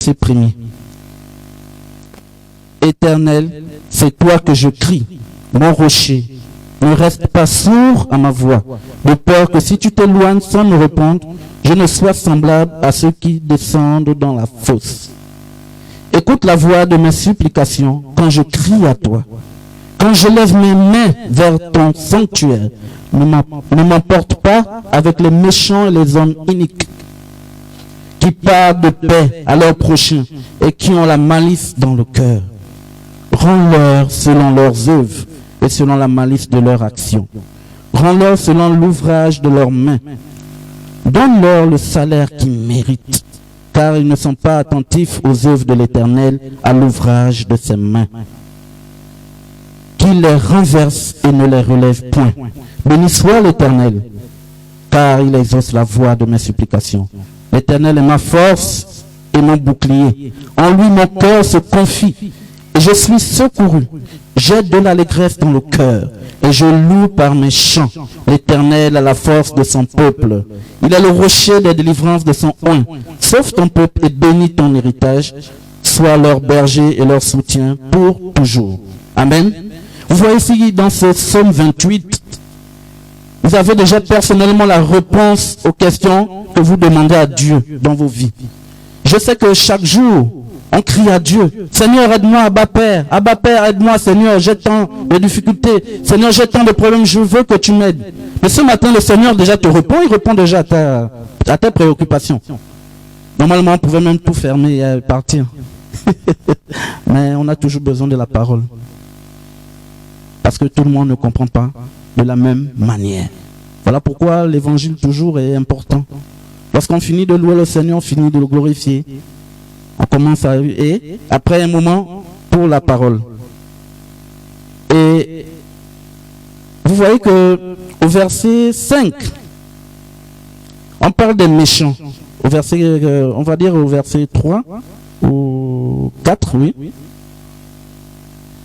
verset 1er. Éternel, c'est toi que je crie, mon rocher. Ne reste pas sourd à ma voix, de peur que si tu t'éloignes sans me répondre, je ne sois semblable à ceux qui descendent dans la fosse. Écoute la voix de mes supplications quand je crie à toi. Quand je lève mes mains vers ton sanctuaire, ne m'emporte pas avec les méchants et les hommes iniques qui parlent de paix à leurs prochains et qui ont la malice dans le cœur. Rends-leur selon leurs œuvres et selon la malice de leur action. Rends-leur selon l'ouvrage de leurs mains. Donne-leur le salaire qu'ils méritent, car ils ne sont pas attentifs aux œuvres de l'Éternel, à l'ouvrage de ses mains. Qu'il les renverse et ne les relève point. Béni soit l'Éternel, car il exauce la voix de mes supplications. L'Éternel est ma force et mon bouclier. En lui mon cœur se confie, et je suis secouru. J'ai de l'allégresse dans le cœur, et je loue par mes chants l'Éternel à la force de son peuple. Il est le rocher des délivrances de son oint. Sauve ton peuple et bénis ton héritage. Sois leur berger et leur soutien pour toujours. Amen. Vous voyez ici dans ce psaume 28, vous avez déjà personnellement la réponse aux questions que vous demandez à Dieu dans vos vies. Je sais que chaque jour, on crie à Dieu. Seigneur, aide-moi, Abba Père, aide-moi, Seigneur, j'ai tant de difficultés. Seigneur, j'ai tant de problèmes, je veux que tu m'aides. Mais ce matin, le Seigneur déjà te répond, il répond déjà à tes préoccupations. Normalement, on pouvait même tout fermer et partir. Mais on a toujours besoin de la parole. Parce que tout le monde ne comprend pas de la même manière. Voilà pourquoi l'évangile toujours est important. Lorsqu'on finit de louer le Seigneur, on finit de le glorifier. On commence à... Et après un moment, pour la parole. Et vous voyez que au verset 5, on parle des méchants. Au verset, on va dire au verset 3 ou 4, oui.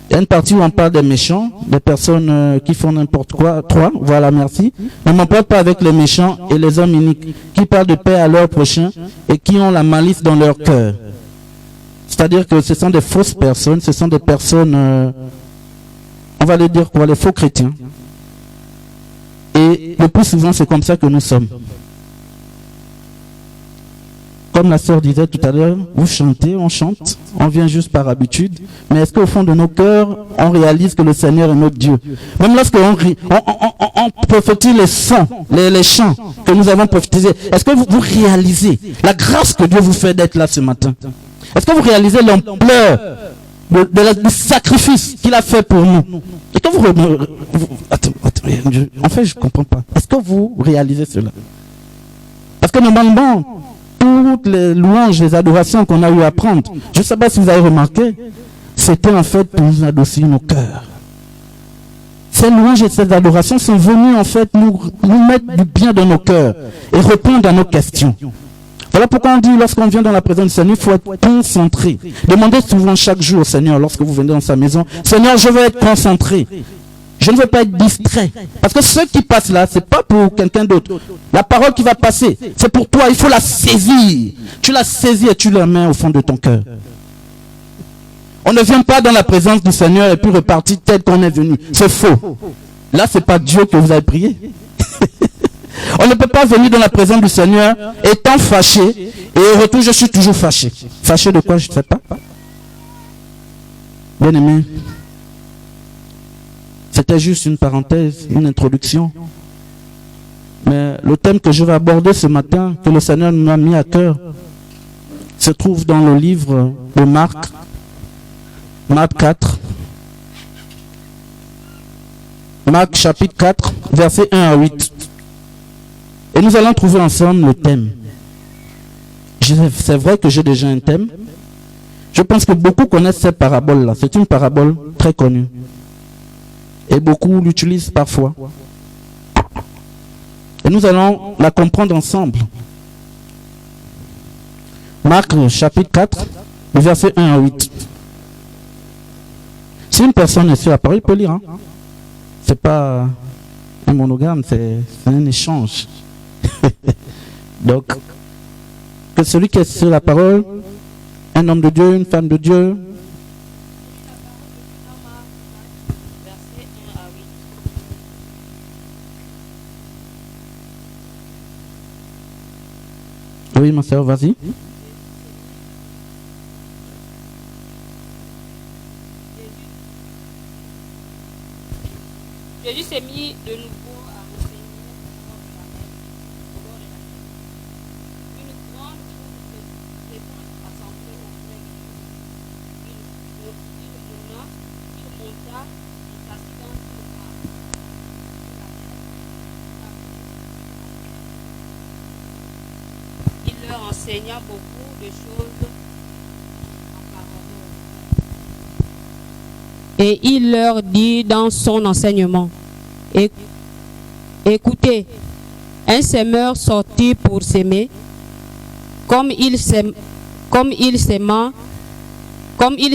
Il y a une partie où on parle des méchants, des personnes qui font n'importe quoi. 3, voilà, merci. Ne m'emporte pas avec les méchants et les hommes iniques qui parlent de paix à leurs prochains et qui ont la malice dans leur cœur. C'est-à-dire que ce sont des fausses personnes, ce sont des personnes, on va les dire quoi, les faux chrétiens. Et le plus souvent, c'est comme ça que nous sommes. Comme la sœur disait tout à l'heure, vous chantez, on chante, on vient juste par habitude. Mais est-ce qu'au fond de nos cœurs, on réalise que le Seigneur est notre Dieu? Même lorsqu'on prophétise les sons, les chants que nous avons prophétisés, est-ce que vous réalisez la grâce que Dieu vous fait d'être là ce matin? Est-ce que vous réalisez l'ampleur du sacrifice qu'il a fait pour nous? Est-ce que vous... Attends, en fait, je ne comprends pas. Est-ce que vous réalisez cela? Parce que normalement, toutes les louanges, les adorations qu'on a eu à prendre, je ne sais pas si vous avez remarqué, c'était en fait pour nous adoucir nos cœurs. Ces louanges et ces adorations sont venues en fait nous mettre du bien dans nos cœurs et répondre à nos questions. Voilà pourquoi on dit, lorsqu'on vient dans la présence du Seigneur, il faut être concentré. Demandez souvent chaque jour au Seigneur, lorsque vous venez dans sa maison, Seigneur, je veux être concentré. Je ne veux pas être distrait. Parce que ce qui passe là, ce n'est pas pour quelqu'un d'autre. La parole qui va passer, c'est pour toi. Il faut la saisir. Tu la saisis et tu la mets au fond de ton cœur. On ne vient pas dans la présence du Seigneur et puis repartir tel qu'on est venu. C'est faux. Là, ce n'est pas Dieu que vous avez prié. On ne peut pas venir dans la présence du Seigneur étant fâché et au retour, je suis toujours fâché. Fâché de quoi, je ne sais pas. Bien aimé. C'était juste une parenthèse, une introduction. Mais le thème que je vais aborder ce matin, que le Seigneur nous a mis à cœur, se trouve dans le livre de Marc, Marc 4. Marc chapitre 4, versets 1 à 8. Et nous allons trouver ensemble le thème. C'est vrai que j'ai déjà un thème. Je pense que beaucoup connaissent cette parabole-là. C'est une parabole très connue. Et beaucoup l'utilisent parfois. Et nous allons la comprendre ensemble. Marc chapitre 4, verset 1 à 8. Si une personne est sur la parole, il peut lire. Hein? C'est pas un monogame, c'est un échange. Donc, que celui qui est sur la parole Un homme de Dieu, une femme de Dieu. Verset 1 à 8. Oui, ma soeur, vas-y. Jésus s'est mis de nouveau à enseigner au bord de la mer. Une grande foule s'étant assemblée auprès de lui. Il monta et s'assit dans une barque. Il leur enseigna beaucoup de choses en paraboles. Et il leur dit dans son enseignement, écoutez, un semeur sortit pour s'aimer, comme il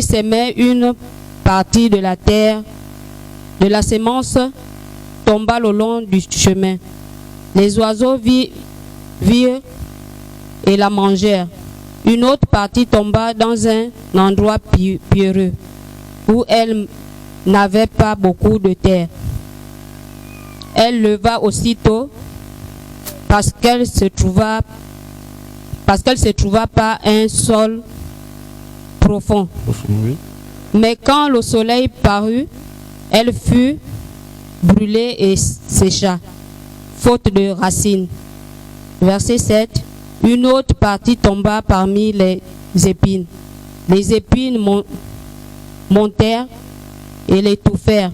s'aimait une partie de la terre, de la semence tomba le long du chemin. Les oiseaux virent et la mangèrent. Une autre partie tomba dans un endroit pierreux, où elle n'avait pas beaucoup de terre. Elle leva aussitôt parce qu'elle se trouva pas un sol profond. Oui. Mais quand le soleil parut, elle fut brûlée et sécha, faute de racines. Verset 7. Une autre partie tomba parmi les épines. Les épines montèrent et l'étouffèrent,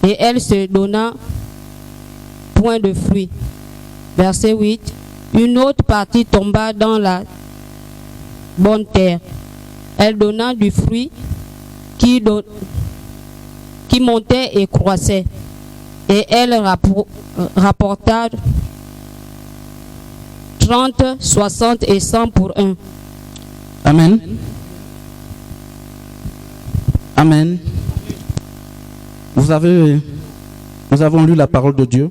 et elle se donna point de fruits. Verset 8. Une autre partie tomba dans la bonne terre. Elle donna du fruit qui montait et croissait, et elle rapporta 30, 60 et 100 pour un. Amen. Amen. Nous avons lu la parole de Dieu.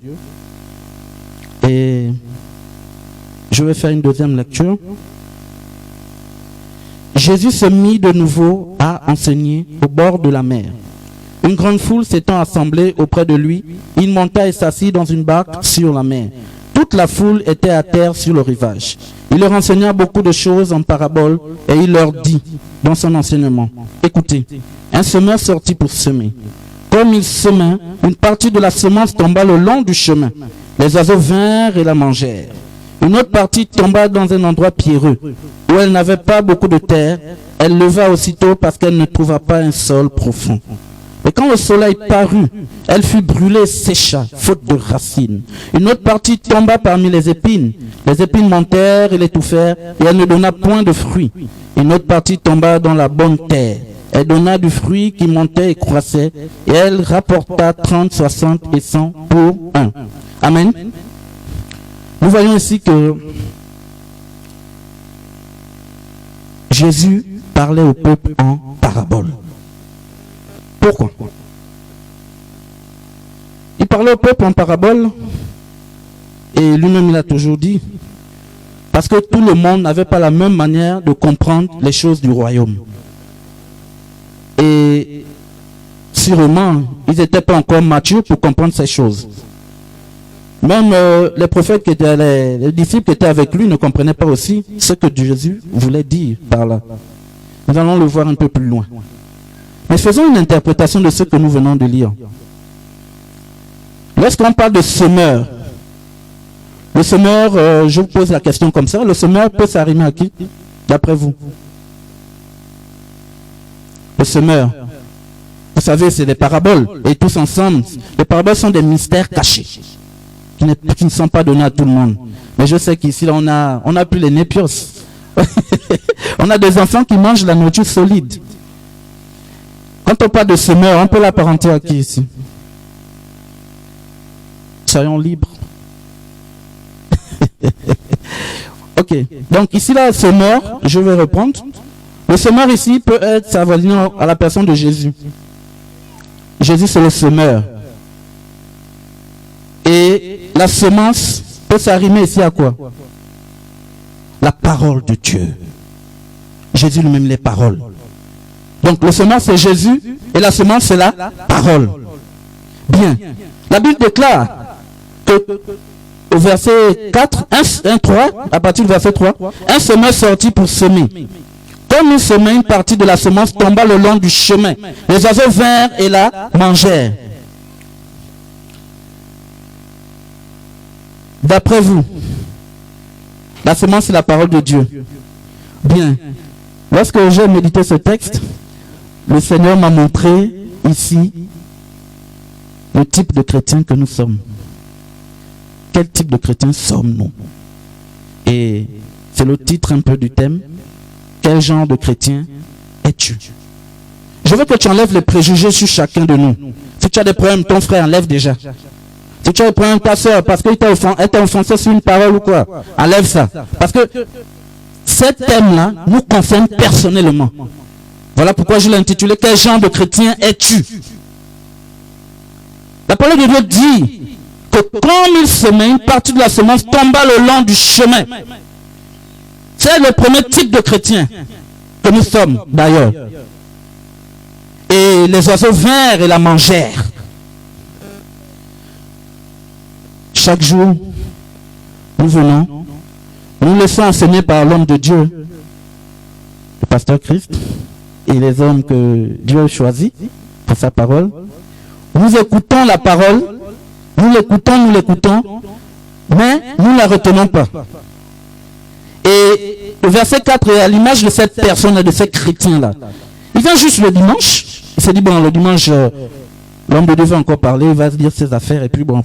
Et je vais faire une deuxième lecture. Jésus se mit de nouveau à enseigner au bord de la mer. Une grande foule s'étant assemblée auprès de lui, il monta et s'assit dans une barque sur la mer. Toute la foule était à terre sur le rivage. Il leur enseigna beaucoup de choses en paraboles et il leur dit dans son enseignement, écoutez, un semeur sortit pour semer. Comme il semait, une partie de la semence tomba le long du chemin. Les oiseaux vinrent et la mangèrent. Une autre partie tomba dans un endroit pierreux, où elle n'avait pas beaucoup de terre. Elle leva aussitôt parce qu'elle ne trouva pas un sol profond. Et quand le soleil parut, elle fut brûlée et sécha, faute de racines. Une autre partie tomba parmi les épines. Les épines montèrent et l'étouffèrent, et elle ne donna point de fruits. Une autre partie tomba dans la bonne terre. Elle donna du fruit qui montait et croissait, et elle rapporta 30, 60 et 100 pour un. Amen. Nous voyons ici que Jésus parlait au peuple en parabole. Pourquoi? Il parlait au peuple en parabole, et lui-même il a toujours dit, parce que tout le monde n'avait pas la même manière de comprendre les choses du royaume. Et sûrement, ils n'étaient pas encore matures pour comprendre ces choses. Même les prophètes, les disciples qui étaient avec lui ne comprenaient pas aussi ce que Jésus voulait dire par là. Nous allons le voir un peu plus loin. Mais faisons une interprétation de ce que nous venons de lire. Lorsqu'on parle de semeur, le semeur, je vous pose la question comme ça, le semeur peut s'arrimer à qui, d'après vous? Le semeur. Vous savez, c'est des paraboles. Et tous ensemble, les paraboles sont des mystères cachés, qui ne sont pas donnés à tout le monde. Mais je sais qu'ici, on a plus les népios. On a des enfants qui mangent la nourriture solide. Quand on parle de semeur, on peut l'apparenter à qui ici? Soyons libres. Ok. Donc ici, là, le semeur, je vais reprendre. Le semeur ici peut être s'avenir à la personne de Jésus. Jésus, c'est le semeur. Et la semence peut s'arrimer ici à quoi? La parole de Dieu. Jésus lui-même les paroles. Donc le semeur c'est Jésus et la semence c'est la parole. Bien. La Bible déclare que au verset 4, 3, à partir du verset 3, un semeur sortit pour semer. Comme il semait, une partie de la semence tomba le long du chemin. Les oiseaux vinrent et la mangèrent. D'après vous, la semence c'est la parole de Dieu. Bien. Lorsque j'ai médité ce texte, le Seigneur m'a montré ici le type de chrétien que nous sommes. Quel type de chrétien sommes-nous? Et c'est le titre un peu du thème. Quel genre de chrétien es-tu? Je veux que tu enlèves les préjugés sur chacun de nous. Si tu as des problèmes, ton frère enlève déjà. Si tu as des problèmes, ta soeur, parce qu'elle t'a offensé sur une parole ou quoi, enlève ça. Parce que ce thème-là nous concerne personnellement. Voilà pourquoi je l'ai intitulé « Quel genre de chrétien es-tu » La parole de Dieu dit que comme il semait, une partie de la semence tomba le long du chemin. C'est le premier type de chrétien que nous sommes d'ailleurs. Et les oiseaux vinrent et la mangèrent. Chaque jour, nous venons, nous laissons enseigner par l'homme de Dieu, le pasteur Christ, et les hommes que Dieu choisit pour sa parole. Nous écoutons la parole, nous l'écoutons, mais nous ne la retenons pas. Et le verset 4 est à l'image de cette personne et de ces chrétiens-là. Il vient juste le dimanche, il se dit, bon, le dimanche, l'homme de Dieu va encore parler, il va se dire ses affaires, et puis bon,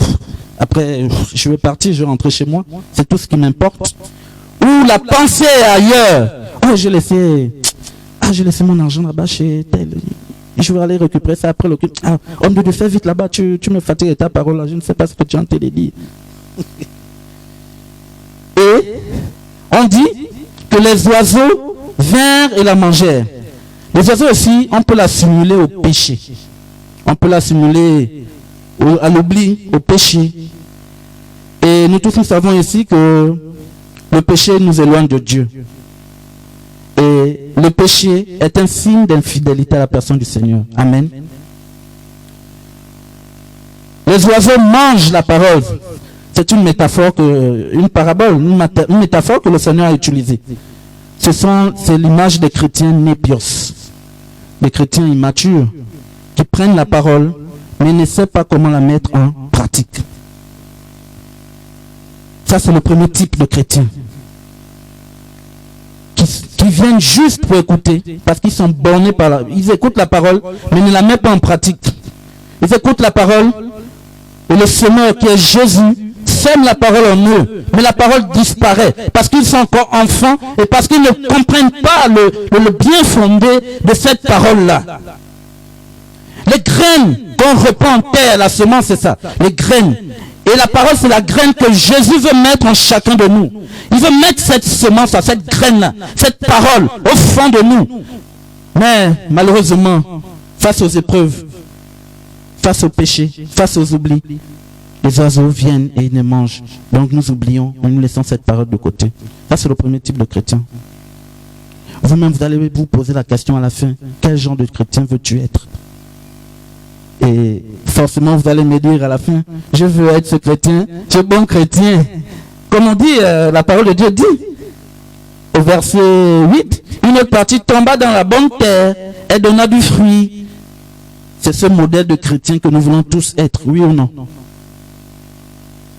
après, je vais partir, je vais rentrer chez moi, c'est tout ce qui m'importe. Ou la pensée est ailleurs. Oh, j'ai laissé mon argent là-bas chez tel. Je vais aller récupérer ça après le culte. Ah, homme de Dieu, fais vite là-bas, tu me fatigues de ta parole là, je ne sais pas ce que tu as envie de dire. Et on dit que les oiseaux vinrent et la mangèrent. Les oiseaux aussi, on peut la simuler au péché. On peut la simuler à l'oubli, au péché. Et nous tous nous savons ici que le péché nous éloigne de Dieu. Et le péché est un signe d'infidélité à la personne du Seigneur. Amen. Les oiseaux mangent la parole. C'est une métaphore, une parabole, une métaphore que le Seigneur a utilisée. C'est l'image des chrétiens népios, des chrétiens immatures, qui prennent la parole, mais ne savent pas comment la mettre en pratique. Ça, c'est le premier type de chrétien. Qui viennent juste pour écouter, parce qu'ils sont bornés par ils écoutent la parole, mais ne la mettent pas en pratique. Ils écoutent la parole, et le semeur qui est Jésus sème la parole en eux, mais la parole disparaît, parce qu'ils sont encore enfants, et parce qu'ils ne comprennent pas le bien fondé de cette parole-là. Les graines qu'on reprend en terre, la semence c'est ça, les graines. Et la parole, c'est la graine que Jésus veut mettre en chacun de nous. Il veut mettre cette semence, cette graine-là, cette parole au fond de nous. Mais malheureusement, face aux épreuves, face au péché, face aux oublis, les oiseaux viennent et ils ne mangent. Donc nous oublions et nous laissons cette parole de côté. Ça, c'est le premier type de chrétien. Vous-même, vous allez vous poser la question à la fin. Quel genre de chrétien veux-tu être? Et forcément, vous allez me dire à la fin, je veux être ce chrétien, ce bon chrétien. Comme on dit, la parole de Dieu dit, au verset 8, une autre partie tomba dans la bonne terre et donna du fruit. C'est ce modèle de chrétien que nous voulons tous être, oui ou non?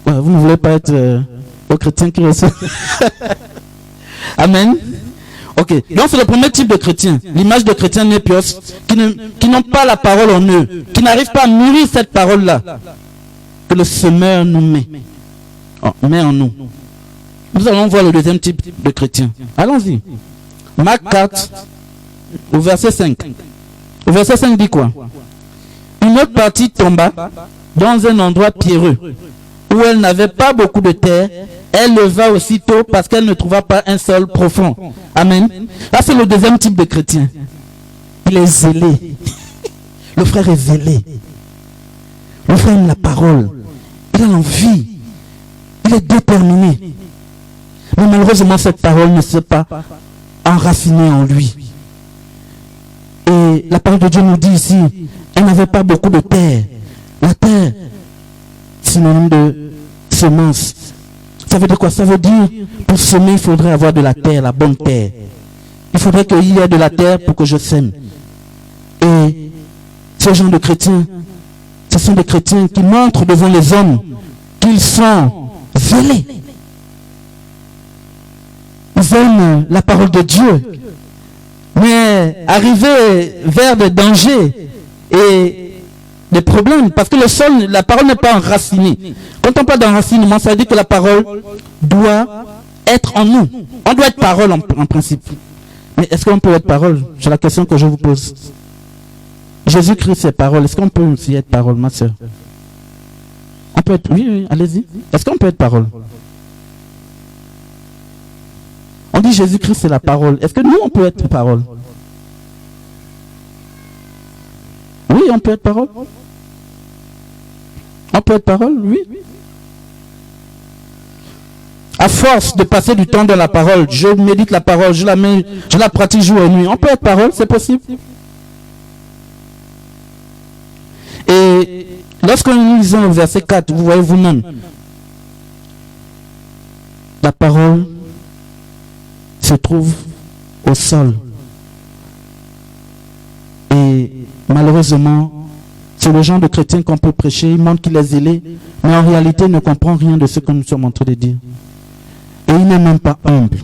Vous ne voulez pas être le chrétien qui reçoit. Amen. Ok, donc c'est le premier type de chrétien, l'image de chrétiens népios, qui n'ont pas la parole en eux, qui n'arrivent pas à mûrir cette parole-là, que le semeur nous met en nous. Nous allons voir le deuxième type de chrétien. Allons-y. Marc 4, au verset 5. Au verset 5 dit quoi? Une autre partie tomba dans un endroit pierreux, où elle n'avait pas beaucoup de terre. Elle leva aussitôt parce qu'elle ne trouva pas un sol profond. Amen. Là, c'est le deuxième type de chrétien. Il est zélé. Le frère est zélé. Le frère aime la parole. Il a l'envie. Il est déterminé. Mais malheureusement, cette parole ne sait pas enracinée en lui. Et la parole de Dieu nous dit ici, elle n'avait pas beaucoup de terre. La terre, synonyme de semence. Ça veut dire quoi? Ça veut dire, pour semer, il faudrait avoir de la terre, la bonne terre. Il faudrait qu'il y ait de la terre pour que je sème. Et ces gens de chrétiens, ce sont des chrétiens qui montrent devant les hommes qu'ils sont zélés. Ils aiment la parole de Dieu. Mais arriver vers des dangers et des problèmes, parce que le sol, la parole n'est pas enracinée. Quand on parle d'enracinement, ça veut dire que la parole doit être en nous. On doit être parole en principe. Mais est-ce qu'on peut être parole? C'est la question que je vous pose. Jésus-Christ est parole. Est-ce qu'on peut aussi être parole, ma soeur? On peut être... Oui, allez-y. Est-ce qu'on peut être parole? On dit Jésus-Christ c'est la parole. Est-ce que nous, on peut être parole? Oui, on peut être parole. On peut être parole, oui. À force de passer du temps dans la parole, je médite la parole, je la pratique jour et nuit. On peut être parole, c'est possible. Et lorsque nous lisons le verset 4, vous voyez vous-même, la parole se trouve au sol. Et malheureusement, c'est le genre de chrétien qu'on peut prêcher, il montre qu'il est zélé, mais en réalité il ne comprend rien de ce que nous sommes en train de dire. Et il n'est même pas humble.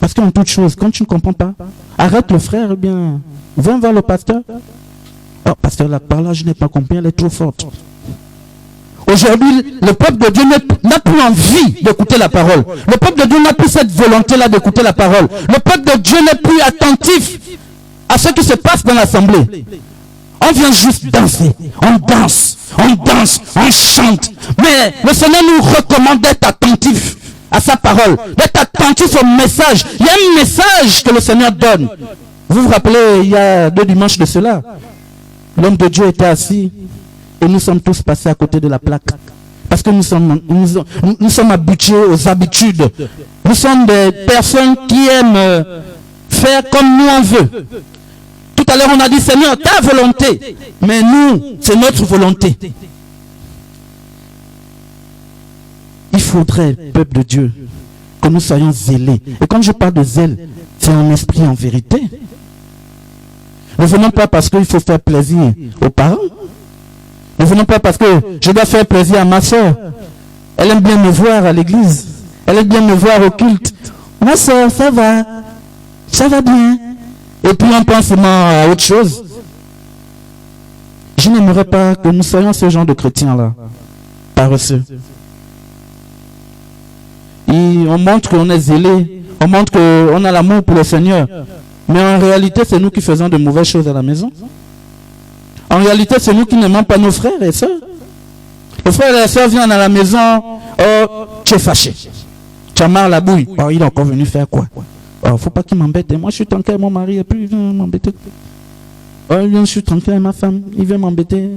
Parce qu'en toute chose, quand tu ne comprends pas, arrête le frère, eh bien, viens voir le pasteur. Oh, pasteur, la parole là, je n'ai pas compris, elle est trop forte. Aujourd'hui, le peuple de Dieu n'a plus envie d'écouter la parole. Le peuple de Dieu n'a plus cette volonté-là d'écouter la parole. Le peuple de Dieu n'est plus attentif à ce qui se passe dans l'assemblée. On vient juste danser. On danse, on chante. Mais le Seigneur nous recommande d'être attentif à sa parole, d'être attentif au message. Il y a un message que le Seigneur donne. Vous vous rappelez, il y a 2 dimanches de cela, l'homme de Dieu était assis et nous sommes tous passés à côté de la plaque. Parce que nous sommes habitués aux habitudes. Nous sommes des personnes qui aiment faire comme nous on veut. Tout à l'heure on a dit Seigneur, ta volonté. Mais nous, c'est notre volonté. Il faudrait, peuple de Dieu, que nous soyons zélés. Et quand je parle de zèle, c'est en esprit, en vérité. Ne venons pas parce qu'il faut faire plaisir aux parents. Ne venons pas parce que je dois faire plaisir à ma soeur. Elle aime bien me voir à l'église. Elle aime bien me voir au culte. Ma soeur, ça va bien. Et puis on pense seulement à autre chose. Je n'aimerais pas que nous soyons ce genre de chrétiens-là, paresseux. Et on montre qu'on est zélé, on montre qu'on a l'amour pour le Seigneur. Mais en réalité, c'est nous qui faisons de mauvaises choses à la maison. En réalité, c'est nous qui n'aimons pas nos frères et sœurs. Les frères et les sœurs viennent à la maison, oh, tu es fâché. Tu as marre la bouille. Oh, il est encore venu faire quoi? Oh, faut pas qu'il m'embête. Moi, je suis tranquille avec mon mari et puis il vient m'embêter. Oh, je suis tranquille avec ma femme, il vient m'embêter.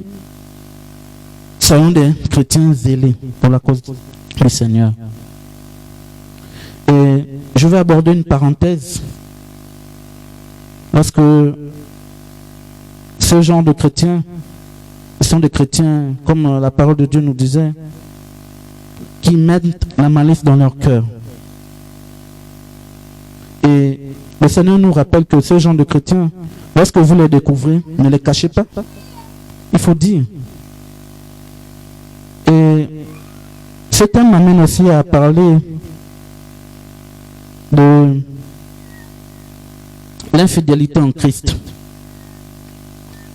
Soyons des chrétiens zélés pour la cause du Seigneur. Et je vais aborder une parenthèse. Parce que ce genre de chrétiens, ce sont des chrétiens, comme la parole de Dieu nous disait, qui mettent la malice dans leur cœur. Et le Seigneur nous rappelle que ce genre de chrétiens, lorsque vous les découvrez, ne les cachez pas. Il faut dire. Et ce thème m'amène aussi à parler de l'infidélité en Christ.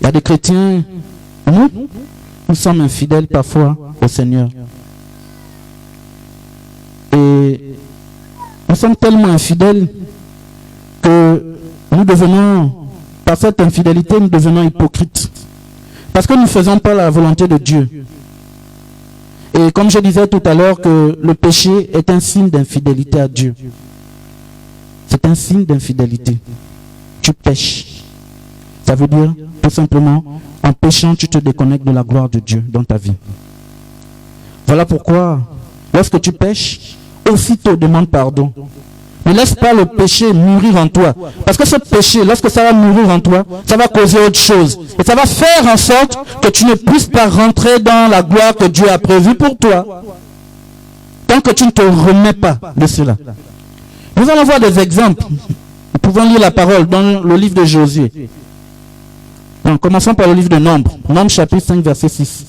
Il y a des chrétiens, nous sommes infidèles parfois au Seigneur. Et nous sommes tellement infidèles que nous devenons, par cette infidélité, nous devenons hypocrites. Parce que nous ne faisons pas la volonté de Dieu. Et comme je disais tout à l'heure que le péché est un signe d'infidélité à Dieu. C'est un signe d'infidélité. Tu pêches. Ça veut dire, tout simplement, en péchant, tu te déconnectes de la gloire de Dieu dans ta vie. Voilà pourquoi, lorsque tu pêches, aussitôt demande pardon. Ne laisse pas le péché mûrir en toi. Parce que ce péché, lorsque ça va mûrir en toi, ça va causer autre chose. Et ça va faire en sorte que tu ne puisses pas rentrer dans la gloire que Dieu a prévue pour toi. Tant que tu ne te remets pas de cela. Nous allons voir des exemples. Nous pouvons lire la parole dans le livre de Josué. Donc, commençons par le livre de Nombres. Nombres chapitre 5, verset 6.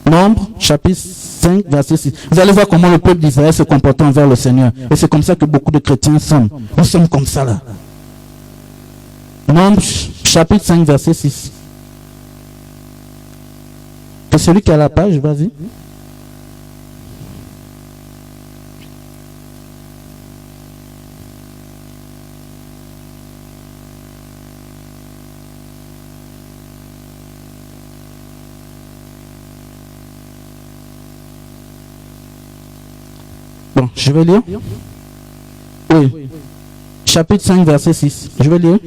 Nombres chapitre 5, verset 6. Vous allez voir comment le peuple d'Israël se comportait envers le Seigneur. Et c'est comme ça que beaucoup de chrétiens sont. Nous sommes comme ça là. Nombres chapitre 5, verset 6. C'est celui qui a la page, vas-y. Bon, je vais lire. Oui. Chapitre 5, verset 6. Je vais lire.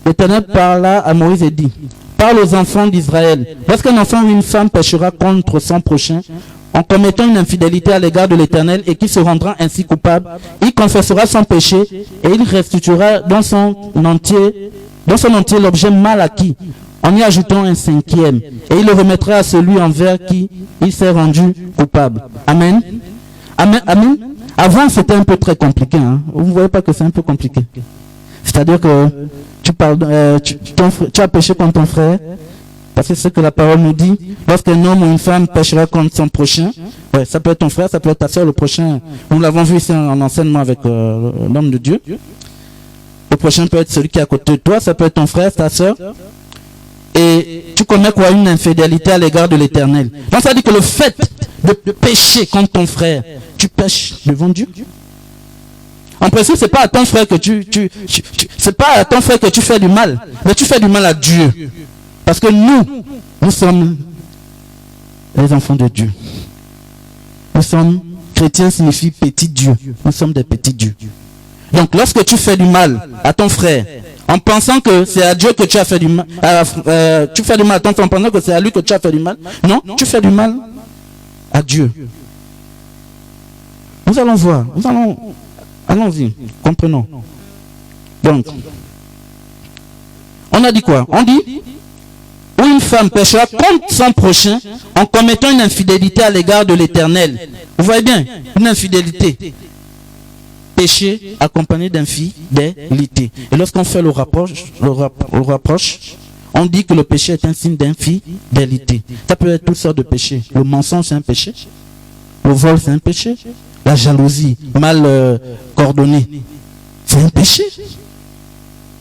L'Éternel parla à Moïse et dit, parle aux enfants d'Israël. Lorsqu'un enfant ou une femme péchera contre son prochain, en commettant une infidélité à l'égard de l'Éternel et qui se rendra ainsi coupable, il confessera son péché et il restituera dans son entier l'objet mal acquis, en y ajoutant un cinquième, et il le remettra à celui envers qui il s'est rendu coupable. Amen. Amen. Amen. Avant, c'était un peu très compliqué. Hein. Vous ne voyez pas que c'est un peu compliqué. C'est-à-dire que tu as péché contre ton frère, parce que c'est ce que la parole nous dit. Lorsqu'un homme ou une femme péchera contre son prochain, ouais, ça peut être ton frère, ça peut être ta soeur, le prochain. Nous l'avons vu ici en enseignement avec l'homme de Dieu. Le prochain peut être celui qui est à côté de toi, ça peut être ton frère, ta soeur. Et tu commets quoi? Une infidélité à l'égard de l'Éternel. Donc ça dit que le fait de pécher contre ton frère, tu pèches devant Dieu. En principe, c'est pas à ton frère que c'est pas à ton frère que tu fais du mal, mais tu fais du mal à Dieu. Parce que nous sommes les enfants de Dieu. Nous sommes, chrétiens signifie petit Dieu. Nous sommes des petits dieux. Donc lorsque tu fais du mal à ton frère, en pensant que c'est à Dieu que tu as fait du mal, tu fais du mal à ton frère en pensant que c'est à lui que tu as fait du mal. Non, tu fais du mal à Dieu. Nous allons voir. Allons-y, comprenons. Donc, on a dit quoi? On dit, où une femme péchera contre son prochain en commettant une infidélité à l'égard de l'Éternel. Vous voyez bien, une infidélité. Péché accompagné d'infidélité. Et lorsqu'on fait le rapproche, on dit que le péché est un signe d'infidélité. Ça peut être toutes sortes de péchés. Le mensonge, c'est un péché. Le vol, c'est un péché. La jalousie, mal coordonnée, c'est un péché.